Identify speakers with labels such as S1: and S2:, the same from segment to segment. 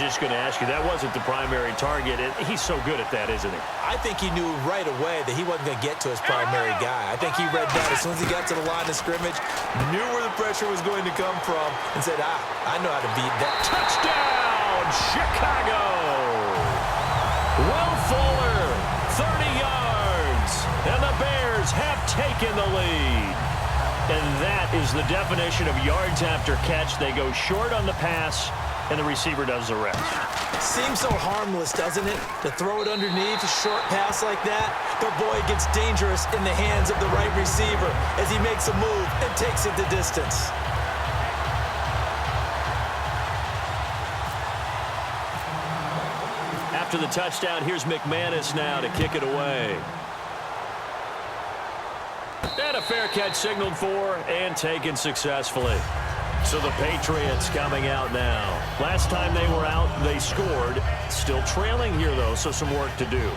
S1: just going to ask you, that wasn't the primary target. He's so good at that, isn't he?
S2: I think he knew right away that he wasn't going to get to his primary guy. I think he read that as soon as he got to the line of scrimmage, knew where the pressure was going to come from, and said, I know how to beat that.
S1: Touchdown, Chicago! Will Fuller, 30 yards, and the Bears have taken the lead. And that is the definition of yards after catch. They go short on the pass, and the receiver does the rest.
S2: Seems so harmless, doesn't it? To throw it underneath a short pass like that. But boy, it gets dangerous in the hands of the right receiver as he makes a move and takes it the distance.
S1: After the touchdown, here's McManus now to kick it away. And a fair catch signaled for and taken successfully. So the Patriots coming out now. Last time they were out, they scored. Still trailing here, though, so some work to do.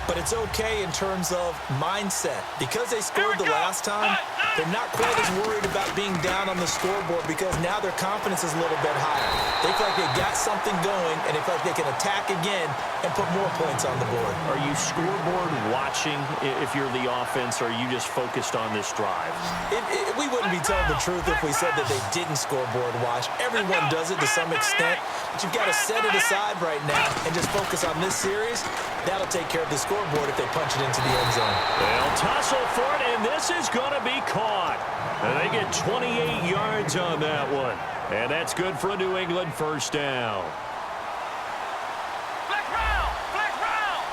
S2: But it's okay in terms of mindset. Because they scored the last time, they're not quite as worried about being down on the scoreboard because now their confidence is a little bit higher. They feel like they got something going, and they feel like they can attack again and put more points on the board.
S1: Are you scoreboard watching if you're the offense, or are you just focused on this drive?
S2: We wouldn't be telling the truth if we said that they didn't scoreboard watch. Everyone does it to some extent, but you've got to set it aside right now and just focus on this series. That'll take care of the scoreboard if they punch it into the end zone.
S1: They'll tussle for it, and this is going to be caught. And they get 28 yards on that one. And that's good for a New England first down.
S3: Flag round! Flag round!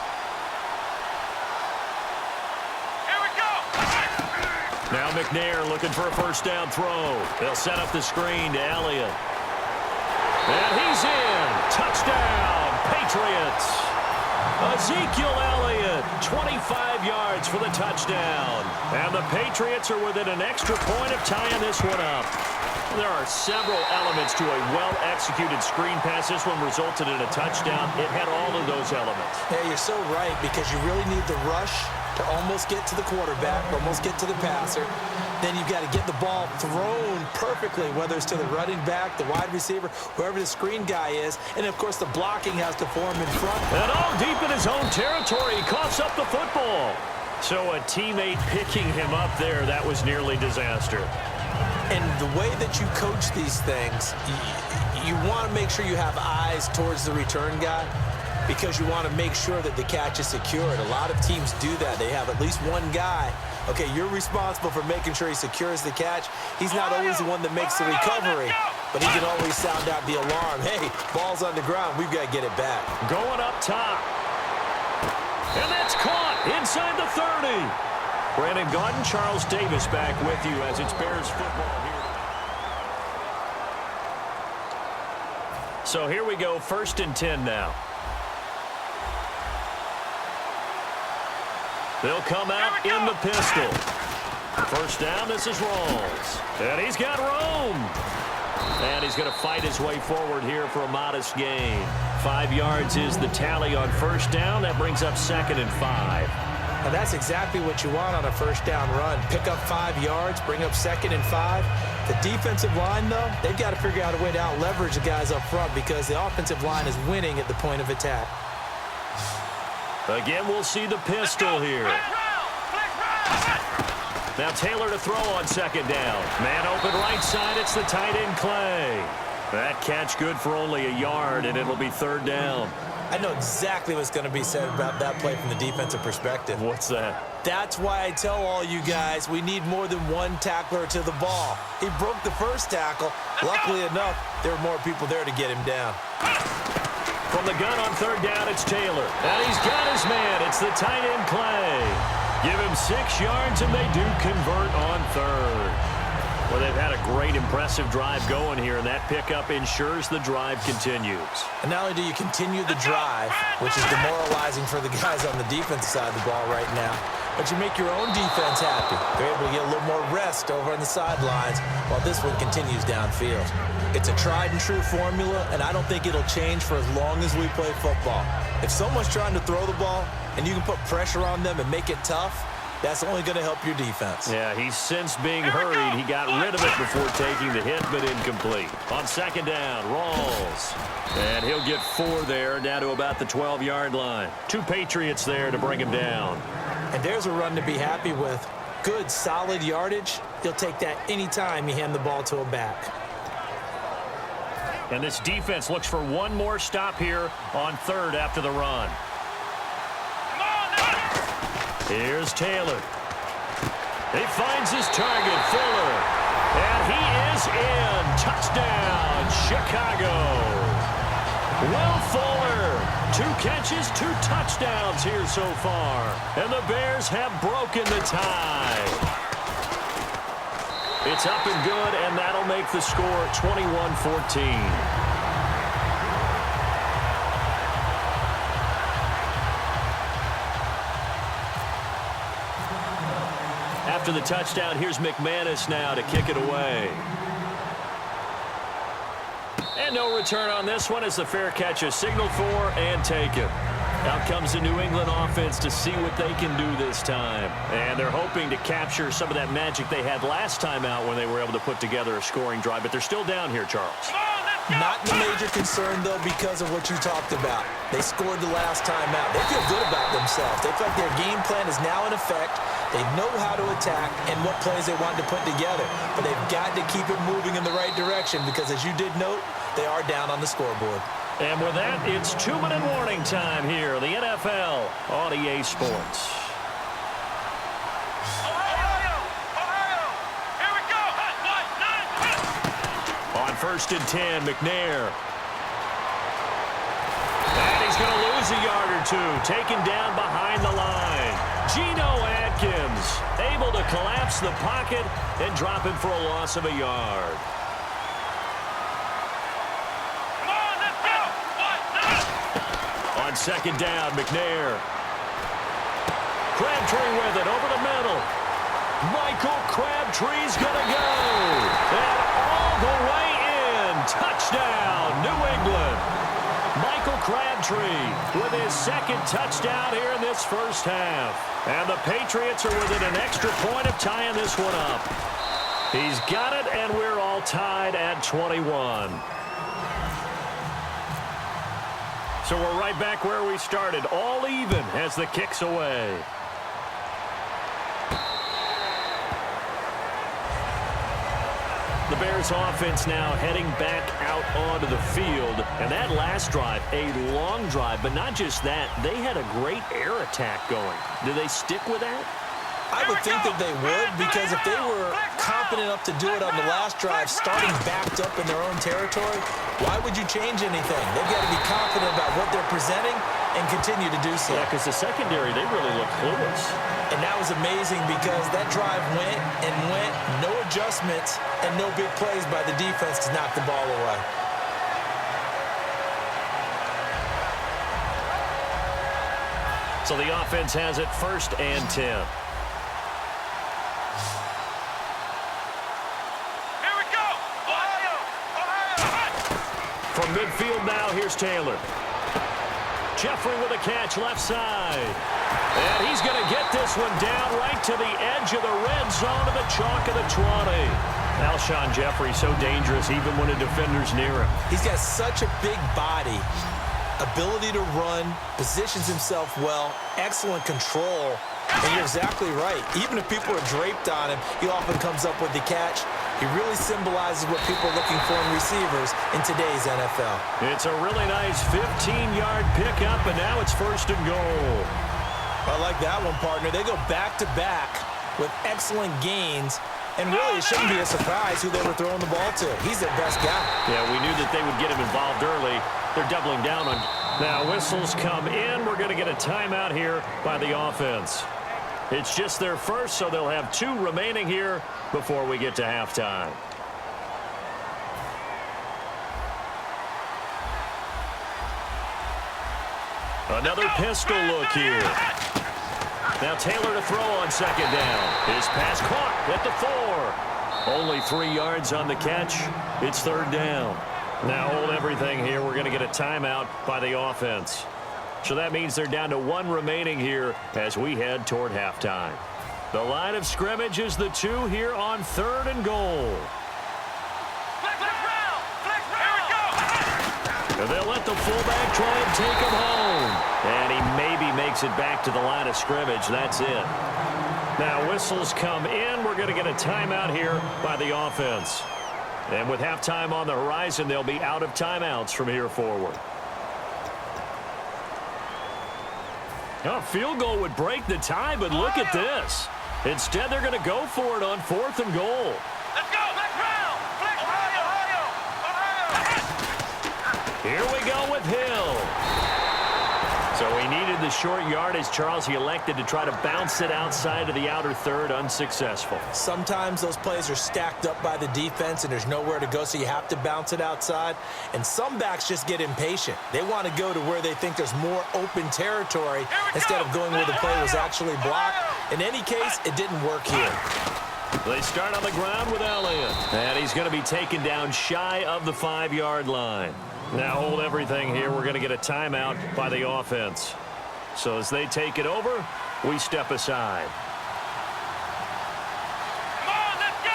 S3: Here we go!
S1: Now McNair looking for a first down throw. They'll set up the screen to Elliott. And he's in. Touchdown, Patriots. Ezekiel Elliott, 25 yards for the touchdown. And the Patriots are within an extra point of tying this one up. There are several elements to a well-executed screen pass. This one resulted in a touchdown. It had all of those elements.
S2: Yeah, you're so right, because you really need the rush to almost get to the quarterback, almost get to the passer. Then you've got to get the ball thrown perfectly, whether it's to the running back, the wide receiver, whoever the screen guy is. And, of course, the blocking has to form in front.
S1: And all deep in his own territory, he coughs up the football. So a teammate picking him up there, that was nearly disaster.
S2: And the way that you coach these things, you want to make sure you have eyes towards the return guy, because you want to make sure that the catch is secured. A lot of teams do that. They have at least one guy. Okay, you're responsible for making sure he secures the catch. He's not always the one that makes the recovery, but he can always sound out the alarm. Hey, ball's on the ground. We've got to get it back.
S1: Going up top. And that's caught inside the 30. Brandon Gaudin, Charles Davis back with you as it's Bears football here. So here we go, 1st and 10 now. They'll come out in the pistol. First down, this is Rawls. And he's got room. And he's going to fight his way forward here for a modest gain. 5 yards is the tally on first down. That brings up 2nd and 5.
S2: And that's exactly what you want on a first down run. Pick up 5 yards, bring up 2nd and 5. The defensive line, though, they've got to figure out a way to out-leverage the guys up front because the offensive line is winning at the point of attack.
S1: Again, we'll see the pistol here. Now Taylor to throw on 2nd down. Man open right side. It's the tight end Clay. That catch good for only a yard, and it'll be 3rd down.
S2: I know exactly what's going to be said about that play from the defensive perspective.
S1: What's that?
S2: That's why I tell all you guys we need more than one tackler to the ball. He broke the first tackle. Luckily enough, there were more people there to get him down.
S1: From the gun on 3rd down, it's Taylor. And he's got his man. It's the tight end Clay. Give him 6 yards, and they do convert on 3rd. Well, they've had a great, impressive drive going here, and that pickup ensures the drive continues.
S2: And not only do you continue the drive, which is demoralizing for the guys on the defensive side of the ball right now, but you make your own defense happy. They're able to get a little more rest over on the sidelines while this one continues downfield. It's a tried-and-true formula, and I don't think it'll change for as long as we play football. If someone's trying to throw the ball and you can put pressure on them and make it tough, That's only going to help your defense.
S1: Yeah, he's since being hurried. He got rid of it before taking the hit, but incomplete. On second down, Rawls. And he'll get 4 there, down to about the 12-yard line. 2 Patriots there to bring him down.
S2: And there's a run to be happy with. Good, solid yardage. He'll take that anytime you hand the ball to a back.
S1: And this defense looks for one more stop here on third after the run. Here's Taylor. He finds his target, Fuller. And he is in. Touchdown, Chicago. Will Fuller, 2 catches, 2 touchdowns here so far. And the Bears have broken the tie. It's up and good, and that'll make the score 21-14. After the touchdown, here's McManus now to kick it away. And no return on this one as the fair catch is signaled for and taken. Out comes the New England offense to see what they can do this time. And they're hoping to capture some of that magic they had last time out when they were able to put together a scoring drive. But they're still down here, Charles.
S2: Not the major concern, though, because of what you talked about. They scored the last time out. They feel good about themselves. They feel like their game plan is now in effect. They know how to attack and what plays they want to put together. But they've got to keep it moving in the right direction because, as you did note, they are down on the scoreboard.
S1: And with that, it's 2-minute warning time here. The NFL on EA Sports. On 1st and 10, McNair. And he's going to lose a yard or 2. Taken down behind the line. Geno Atkins able to collapse the pocket and drop him for a loss of a yard. On 2nd down, McNair. Crabtree with it over the middle. Michael Crabtree's going to go. And all the way in. Touchdown, New England. Michael Crabtree with his 2nd touchdown here in this first half. And the Patriots are within an extra point of tying this one up. He's got it, and we're all tied at 21. So we're right back where we started, all even as the kick's away. The Bears offense now heading back out onto the field. And that last drive, a long drive, but not just that. They had a great air attack going. Do they stick with that?
S2: I would think that they would, because if they were confident enough to do it on the last drive, starting backed up in their own territory, why would you change anything? They've got to be confident about what they're presenting and continue to do so.
S1: Yeah, because the secondary, they really looked clueless.
S2: And that was amazing because that drive went and went, no adjustments, and no big plays by the defense to knock the ball away.
S1: So the offense has it 1st and 10. From midfield now, here's Taylor. Jeffrey with a catch left side. And he's going to get this one down right to the edge of the red zone of the chalk of the 20. Alshon Jeffrey so dangerous even when a defender's near him.
S2: He's got such a big body, ability to run, positions himself well, excellent control. And you're exactly right. Even if people are draped on him, he often comes up with the catch. He really symbolizes what people are looking for in receivers in today's NFL.
S1: It's a really nice 15-yard pickup, and now it's 1st and goal.
S2: I like that one, partner. They go back-to-back with excellent gains, and really it shouldn't be a surprise who they were throwing the ball to. He's their best guy.
S1: Yeah, we knew that they would get him involved early. They're doubling down on. Now whistles come in. We're going to get a timeout here by the offense. It's just their first, so they'll have 2 remaining here before we get to halftime. Another pistol look here. Now Taylor to throw on 2nd down. His pass caught at the 4. Only 3 yards on the catch. It's 3rd down. Now hold everything here. We're going to get a timeout by the offense. So that means they're down to 1 remaining here as we head toward halftime. The line of scrimmage is the 2 here on 3rd and goal. And they'll let the fullback try and take him home. And he maybe makes it back to the line of scrimmage. That's it. Now whistles come in. We're going to get a timeout here by the offense. And with halftime on the horizon, they'll be out of timeouts from here forward. A field goal would break the tie, but look at this. Instead, they're going to go for it on 4th and goal.
S3: Let's go. Let's round. Flex Ohio.
S1: Here we go with Hill. So he needed the short yardage, Charles. He elected to try to bounce it outside of the outer third, unsuccessful.
S2: Sometimes those plays are stacked up by the defense and there's nowhere to go, so you have to bounce it outside. And some backs just get impatient. They want to go to where they think there's more open territory instead of going where the play was actually blocked. In any case, it didn't work here.
S1: They start on the ground with Elliott. And he's going to be taken down shy of the 5-yard line. Now hold everything here. We're going to get a timeout by the offense. So as they take it over, we step aside.
S3: Come on, let's go.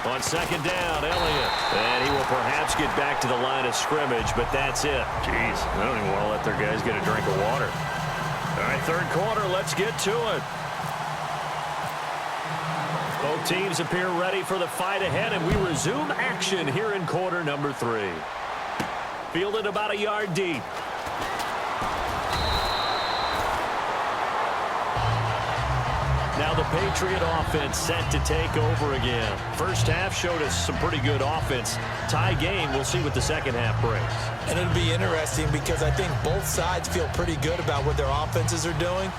S1: On 2nd down, Elliott. And he will perhaps get back to the line of scrimmage, but that's it. Jeez, I don't even want to let their guys get a drink of water. All right, 3rd quarter, let's get to it. Both teams appear ready for the fight ahead, and we resume action here in quarter number 3. Fielded about a yard deep. Now the Patriot offense set to take over again. First half showed us some pretty good offense. Tie game, we'll see what the second half brings.
S2: And it'll be interesting because I think both sides feel pretty good about what their offenses are doing.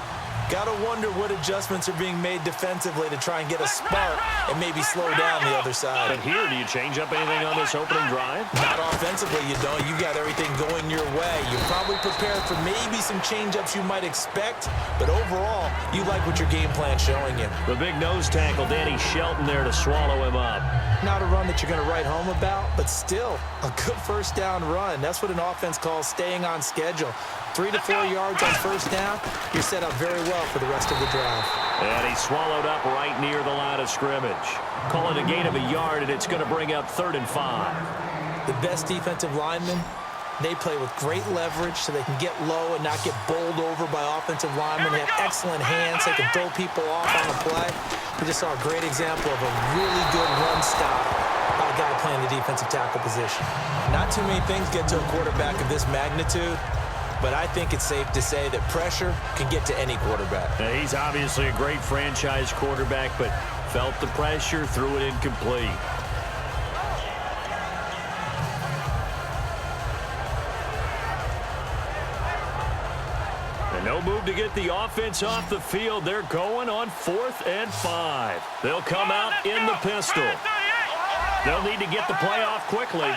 S2: Got to wonder what adjustments are being made defensively to try and get a spark and maybe slow down the other side.
S1: But here, do you change up anything on this opening drive?
S2: Not offensively, you don't. You got everything going your way. You're probably prepared for maybe some change-ups you might expect, but overall, you like what your game plan's showing you.
S1: The big nose tackle, Danny Shelton, there to swallow him up.
S2: Not a run that you're going to write home about, but still a good first down run. That's what an offense calls staying on schedule. 3 to 4 yards on first down, you're set up very well for the rest of the drive.
S1: And he swallowed up right near the line of scrimmage. Call it a gain of a yard, and it's going to bring up 3rd and 5.
S2: The best defensive linemen, they play with great leverage so they can get low and not get bowled over by offensive linemen. They have excellent hands. They can throw people off on the play. We just saw a great example of a really good run stop by a guy playing the defensive tackle position. Not too many things get to a quarterback of this magnitude, but I think it's safe to say that pressure can get to any quarterback.
S1: Now, he's obviously a great franchise quarterback, but felt the pressure, threw it incomplete. And no move to get the offense off the field. They're going on 4th and 5. They'll come out in the pistol. They'll need to get the play off quickly.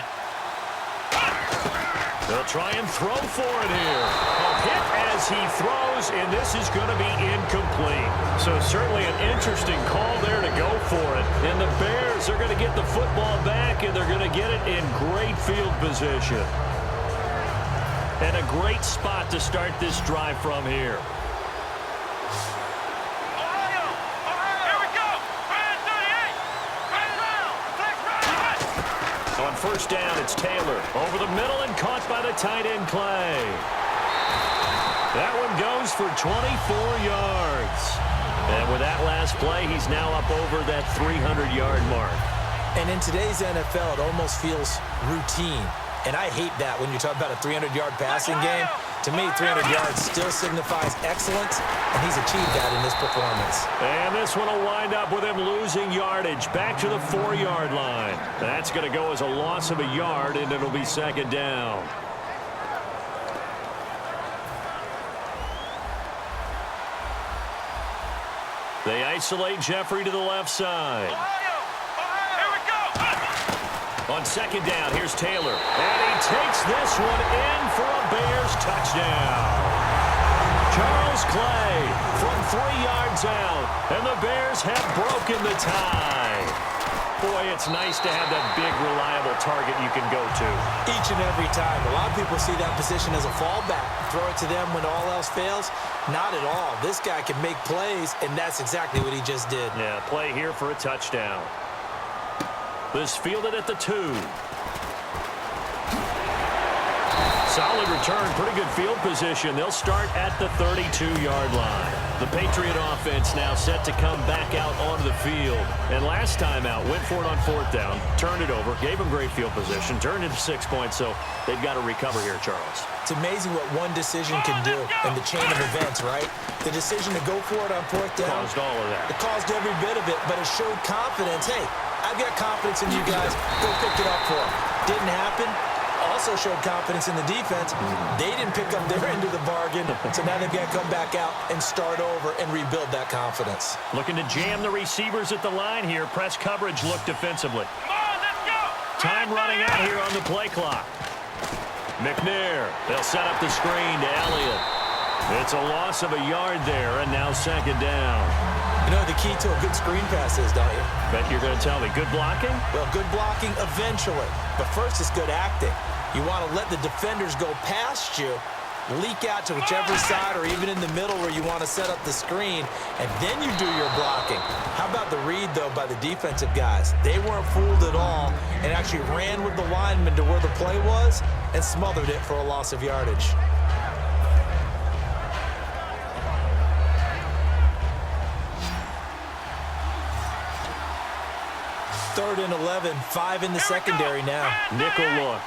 S1: They'll try and throw for it here. A hit as he throws, and this is going to be incomplete. So certainly an interesting call there to go for it. And the Bears are going to get the football back, and they're going to get it in great field position. And a great spot to start this drive from here. On first down, it's Taylor. Over the middle and caught by the tight end, Clay. That one goes for 24 yards. And with that last play, he's now up over that 300-yard mark.
S2: And in today's NFL, it almost feels routine. And I hate that when you talk about a 300-yard passing game. To me, 300 yards still signifies excellence, and he's achieved that in this performance.
S1: And this one will wind up with him losing yardage back to the 4-yard line. That's going to go as a loss of a yard, and it'll be 2nd down. They isolate Jeffrey to the left side. On 2nd down, here's Taylor. And he takes this one in for a Bears touchdown. Charles Clay from 3 yards out. And the Bears have broken the tie. Boy, it's nice to have that big, reliable target you can go to.
S2: each and every time. A lot of people see that position as a fallback. Throw it to them when all else fails. Not at all. This guy can make plays, and that's exactly what he just did.
S1: Yeah, play here for a touchdown. This fielded at the 2. Solid return, pretty good field position. They'll start at the 32-yard line. The Patriot offense now set to come back out onto the field. And last time out, went for it on 4th down, turned it over, gave them great field position, turned it to 6 points, so they've got to recover here, Charles.
S2: It's amazing what one decision can do in the chain of events, right? The decision to go for it on 4th down.
S1: Caused all of that.
S2: It caused every bit of it, but it showed confidence. Hey, I've got confidence in you guys. Go pick it up for them. Didn't happen. Also showed confidence in the defense. They didn't pick up their end of the bargain, so now they've got to come back out and start over and rebuild that confidence.
S1: Looking to jam the receivers at the line here. Press coverage look defensively.
S3: Come on, let's go.
S1: Time running out here on the play clock. McNair, they'll set up the screen to Elliott. It's a loss of a yard there, and now 2nd down.
S2: You know the key to a good screen pass is, don't you?
S1: Bet you're going to tell me. Good blocking?
S2: Well, good blocking eventually, but first it's good acting. You want to let the defenders go past you, leak out to whichever side or even in the middle where you want to set up the screen, and then you do your blocking. How about the read, though, by the defensive guys? They weren't fooled at all and actually ran with the lineman to where the play was and smothered it for a loss of yardage. Third and 11, 5 in the secondary now.
S1: Nickel look.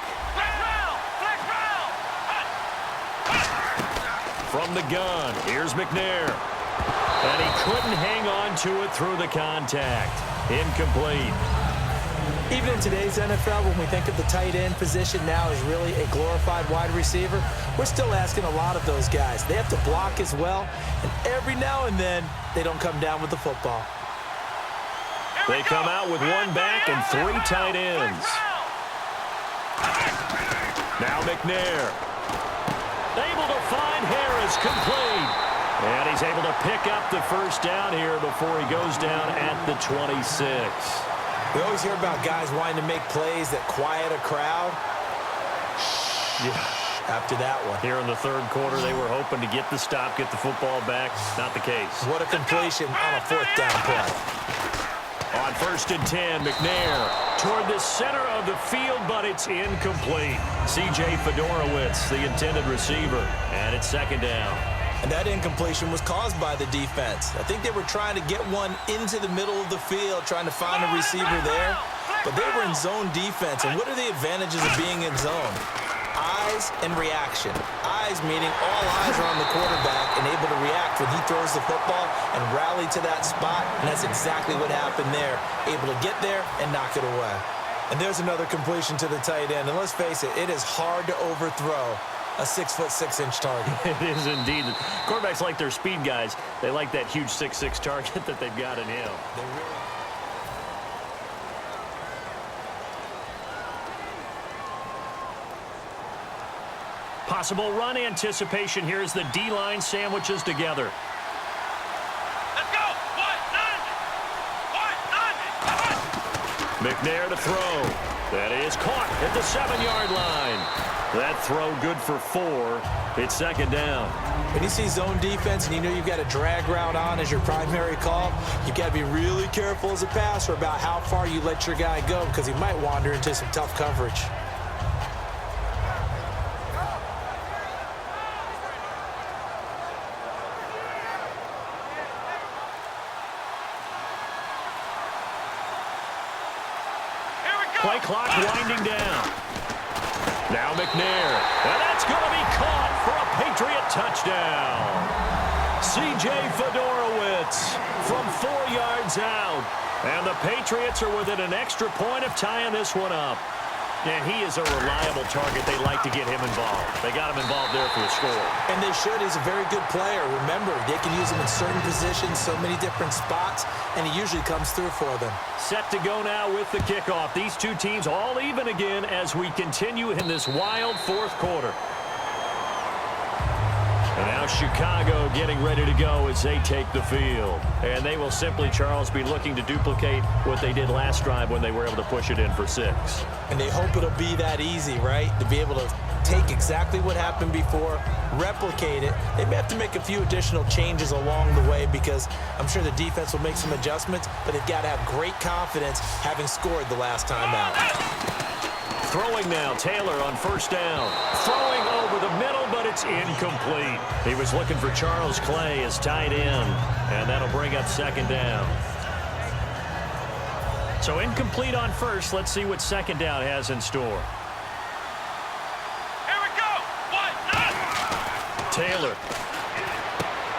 S1: From the gun, here's McNair. And he couldn't hang on to it through the contact. Incomplete.
S2: Even in today's NFL, when we think of the tight end position now as really a glorified wide receiver, we're still asking a lot of those guys. They have to block as well, and every now and then, they don't come down with the football.
S1: They come out with 1 back and 3 tight ends. Now McNair. Able to find Harris, complete. And he's able to pick up the 1st down here before he goes down at the 26.
S2: We always hear about guys wanting to make plays that quiet a crowd. Yeah. After that one.
S1: Here in the 3rd quarter, they were hoping to get the stop, get the football back. Not the case.
S2: What a completion on a 4th down play.
S1: On 1st and 10, McNair toward the center of the field, but it's incomplete. C.J. Fedorowicz, the intended receiver, and it's 2nd down.
S2: And that incompletion was caused by the defense. I think they were trying to get one into the middle of the field, trying to find a receiver there, but they were in zone defense. And what are the advantages of being in zone? Eyes and reaction. Eyes meaning all eyes are on the quarterback and able to react when he throws the football and rally to that spot, and that's exactly what happened there. Able to get there and knock it away. And there's another completion to the tight end, and let's face it, it is hard to overthrow a 6'6" target.
S1: It is indeed. Quarterbacks like their speed guys. They like that huge 6'6" target that they've got in him.
S2: They really...
S1: Possible run anticipation. Here's the D-line sandwiches together.
S3: Let's go.
S1: McNair to throw. That is caught at the 7-yard line. That throw good for 4. It's 2nd down.
S2: When you see zone defense and you know you've got a drag route on as your primary call, you've got to be really careful as a passer about how far you let your guy go because he might wander into some tough coverage.
S1: Play clock winding down. Now McNair. And that's going to be caught for a Patriot touchdown. C.J. Fedorowicz from 4 yards out. And the Patriots are within an extra point of tying this one up. And he is a reliable target. They like to get him involved. They got him involved there for the score.
S2: And they should. He's a very good player. Remember, they can use him in certain positions, so many different spots, and he usually comes through for them.
S1: Set to go now with the kickoff. These two teams all even again as we continue in this wild 4th quarter. And now Chicago getting ready to go as they take the field. And they will simply, Charles, be looking to duplicate what they did last drive when they were able to push it in for 6.
S2: And they hope it'll be that easy, right? To be able to take exactly what happened before, replicate it. They may have to make a few additional changes along the way because I'm sure the defense will make some adjustments, but they've got to have great confidence having scored the last time out.
S1: Throwing now, Taylor on first down. Throwing over the middle, but it's incomplete. He was looking for Charles Clay as tight end, and that'll bring up second down. So incomplete on first. Let's see what second down has in store.
S3: Here we go.
S1: Taylor.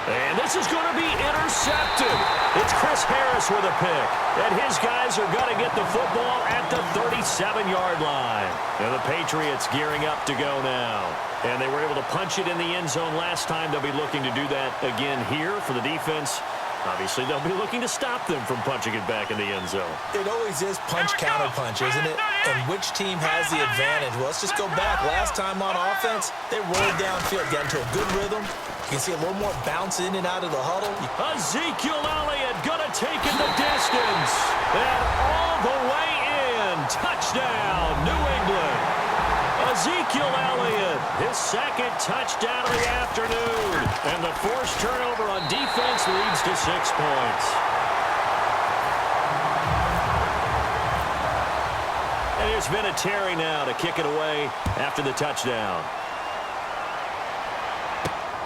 S1: And this is going to be intercepted. It's Chris Harris with a pick. And his guys are going to get the football at the 37-yard line. And the Patriots gearing up to go now. And they were able to punch it in the end zone last time. They'll be looking to do that again here for the defense. Obviously, they'll be looking to stop them from punching it back in the end zone.
S2: It always is punch-counter-punch, isn't it? And which team has the advantage? Well, let's just go back. Last time on offense, they rolled downfield, got into a good rhythm. You can see a little more bounce in and out of the huddle.
S1: Ezekiel Elliott going to take it the distance. And all the way in. Touchdown, New England. Ezekiel Elliott, his second touchdown of the afternoon. And the forced turnover on defense leads to 6 points. And here's Vinatieri now to kick it away after the touchdown.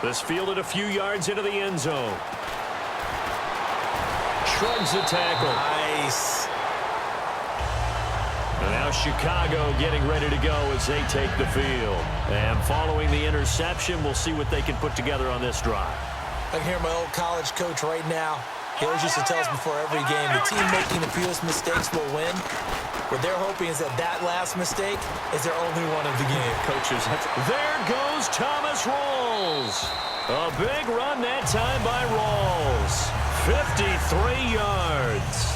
S1: This fielded a few yards into the end zone. Shrugs the tackle.
S2: Nice.
S1: And now Chicago getting ready to go as they take the field. And following the interception, we'll see what they can put together on this drive.
S2: I can hear my old college coach right now. He always used to tell us before every game, the team making the fewest mistakes will win. What they're hoping is that last mistake is their only one of the game.
S1: Coaches, there goes Thomas Rawls. A big run that time by Rawls. 53 yards.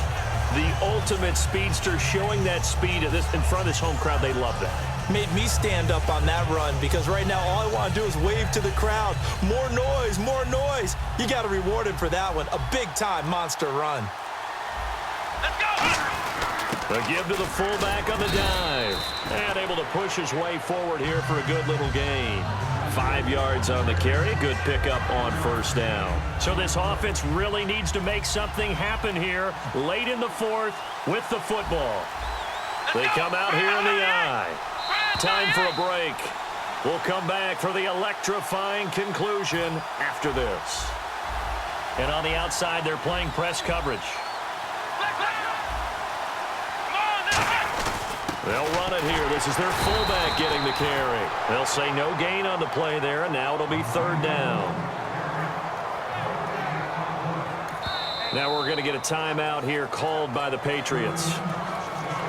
S1: The ultimate speedster, showing that speed in front of this home crowd. They love that.
S2: Made me stand up on that run because right now all I want to do is wave to the crowd. More noise, more noise. You got to reward him for that one. A big-time monster run.
S3: Let's go.
S1: A give to the fullback on the dive. And able to push his way forward here for a good little gain. 5 yards on the carry. Good pickup on first down. So this offense really needs to make something happen here late in the fourth with the football. They come out here in the eye. Time for a break. We'll come back for the electrifying conclusion after this. And on the outside, they're playing press coverage. They'll run it here. This is their fullback getting the carry. They'll say no gain on the play there, and now it'll be third down. Now we're going to get a timeout here called by the Patriots.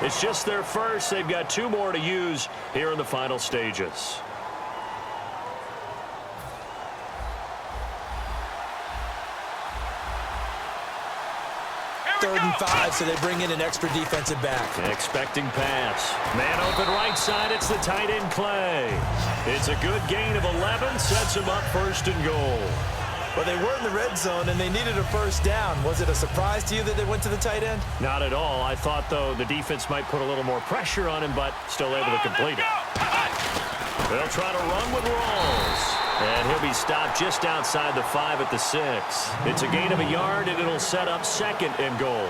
S1: It's just their first. They've got 2 more to use here in the final stages.
S2: Third and 5, so they bring in an extra defensive back.
S1: Expecting pass. Man open right side. It's the tight end Clay. It's a good gain of 11. Sets him up first and goal.
S2: Well, they were in the red zone, and they needed a first down. Was it a surprise to you that they went to the tight end?
S1: Not at all. I thought, though, the defense might put a little more pressure on him, but still able to complete it. They'll try to run with Rawls. And he'll be stopped just outside the 5 at the 6. It's a gain of a yard, and it'll set up second and goal.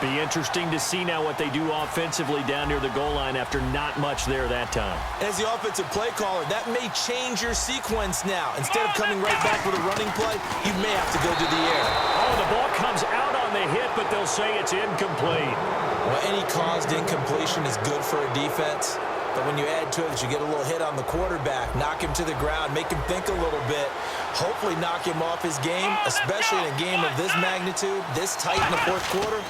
S1: Be interesting to see now what they do offensively down near the goal line after not much there that time.
S2: As the offensive play caller, that may change your sequence now. Instead of coming right back with a running play, you may have to go to the air.
S1: Oh, the ball comes out on the hit, but they'll say it's incomplete.
S2: Well, any caused incompletion is good for a defense. But when you add to it, you get a little hit on the quarterback, knock him to the ground, make him think a little bit, hopefully knock him off his game, especially in a game of this magnitude, this tight in the fourth quarter.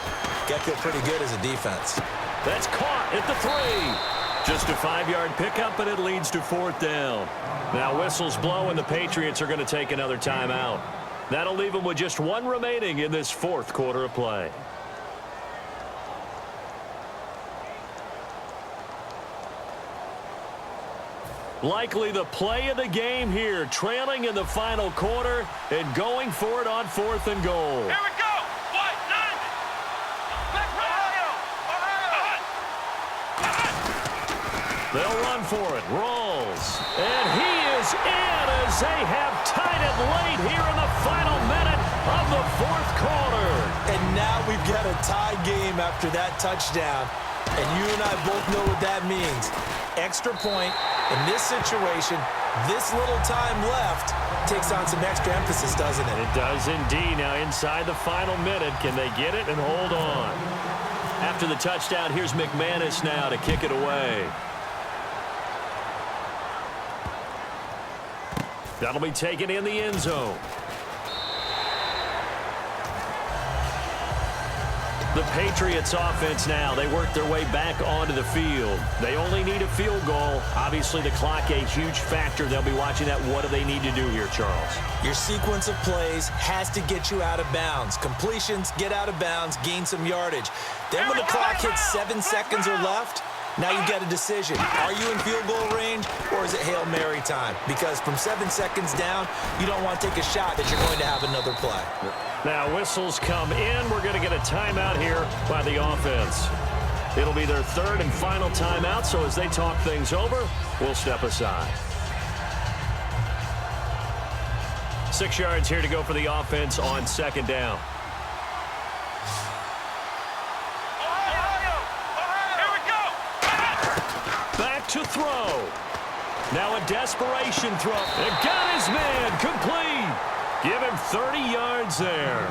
S2: Got to feel pretty good as a defense.
S1: That's caught at the 3. Just a 5-yard pickup, and it leads to fourth down. Now whistles blow, and the Patriots are going to take another timeout. That'll leave them with just 1 remaining in this fourth quarter of play. Likely the play of the game here, trailing in the final quarter and going for it on 4th and goal.
S3: Here we go. White, 9. Back right.
S1: They'll run for it. Rolls. And he is in as they have tied it late here in the final minute of the 4th quarter.
S2: And now we've got a tie game after that touchdown. And you and I both know what that means. Extra point. In this situation, this little time left takes on some extra emphasis, doesn't it?
S1: It does indeed. Now inside the final minute, can they get it and hold on? After the touchdown, here's McManus now to kick it away. That'll be taken in the end zone. The Patriots offense now, they work their way back onto the field. They only need a field goal. Obviously, the clock a huge factor. They'll be watching that. What do they need to do here, Charles?
S2: Your sequence of plays has to get you out of bounds. Completions, get out of bounds, gain some yardage. Then when the clock hits 7 seconds or left, now you get a decision. Are you in field goal range or is it Hail Mary time? Because from 7 seconds down, you don't want to take a shot that you're going to have another play.
S1: Now whistles come in. We're going to get a timeout here by the offense. It'll be their 3rd and final timeout, so as they talk things over, we'll step aside. 6 yards here to go for the offense on 2nd down. Back to throw. Now a desperation throw. And got his man complete. Give him 30 yards there.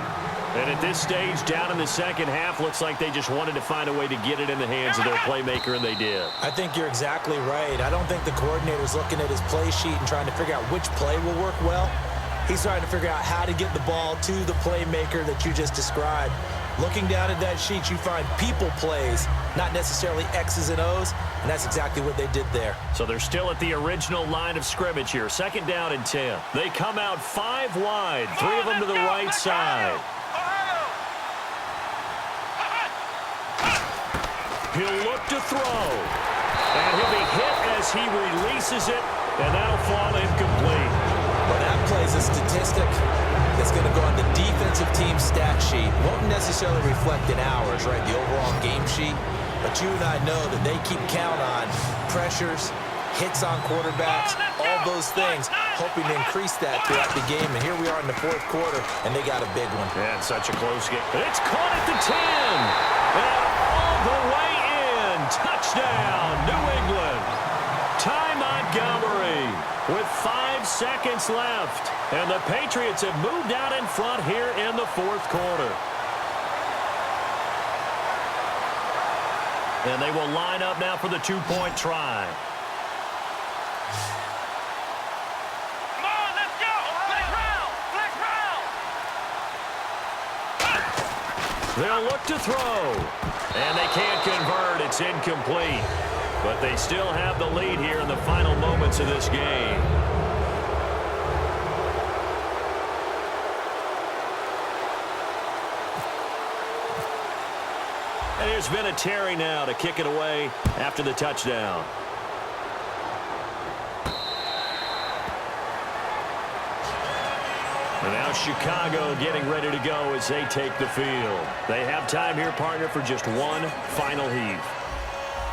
S1: And at this stage, down in the second half, looks like they just wanted to find a way to get it in the hands of their playmaker, and they did.
S2: I think you're exactly right. I don't think the coordinator's looking at his play sheet and trying to figure out which play will work well. He's trying to figure out how to get the ball to the playmaker that you just described. Looking down at that sheet, you find people plays, not necessarily X's and O's, and that's exactly what they did there.
S1: So they're still at the original line of scrimmage here. 2nd down and 10. They come out 5 wide, 3 of them to the right side. He'll look to throw. And he'll be hit as he releases it, and that'll fall incomplete.
S2: Well, that plays a statistic that's going to go on the defensive team stat sheet. Won't necessarily reflect in ours, right, the overall game sheet. But you and I know that they keep count on pressures, hits on quarterbacks, all those things, hoping to increase that throughout the game. And here we are in the 4th quarter, and they got a big one.
S1: Yeah, it's such a close game. It's caught at the 10. And all the way in. Touchdown, New England. Ty Montgomery with 5 seconds left. And the Patriots have moved out in front here in the 4th quarter. And they will line up now for the 2-point try.
S3: Come on, let's go. Flex round. Flex round.
S1: They'll look to throw. And they can't convert. It's incomplete. But they still have the lead here in the final moments of this game. And there's been a Terry now to kick it away after the touchdown. And now Chicago getting ready to go as they take the field. They have time here, partner, for just one final heave.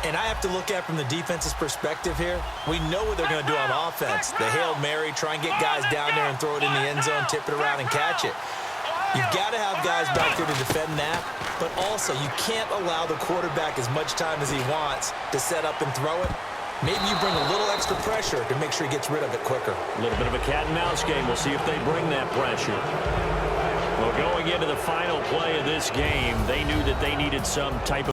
S2: And I have to look at from the defense's perspective here. We know what they're going to do on offense. The Hail Mary, try and get guys down there and throw it in the end zone, tip it around and catch it. You've got to have guys back there to defend that, but also you can't allow the quarterback as much time as he wants to set up and throw it. Maybe you bring a little extra pressure to make sure he gges rid of it quicker.
S1: A little bit of a cat and mouse game. We'll see if they bring that pressure. Well, going into the final play of this game, they knew that they needed some type of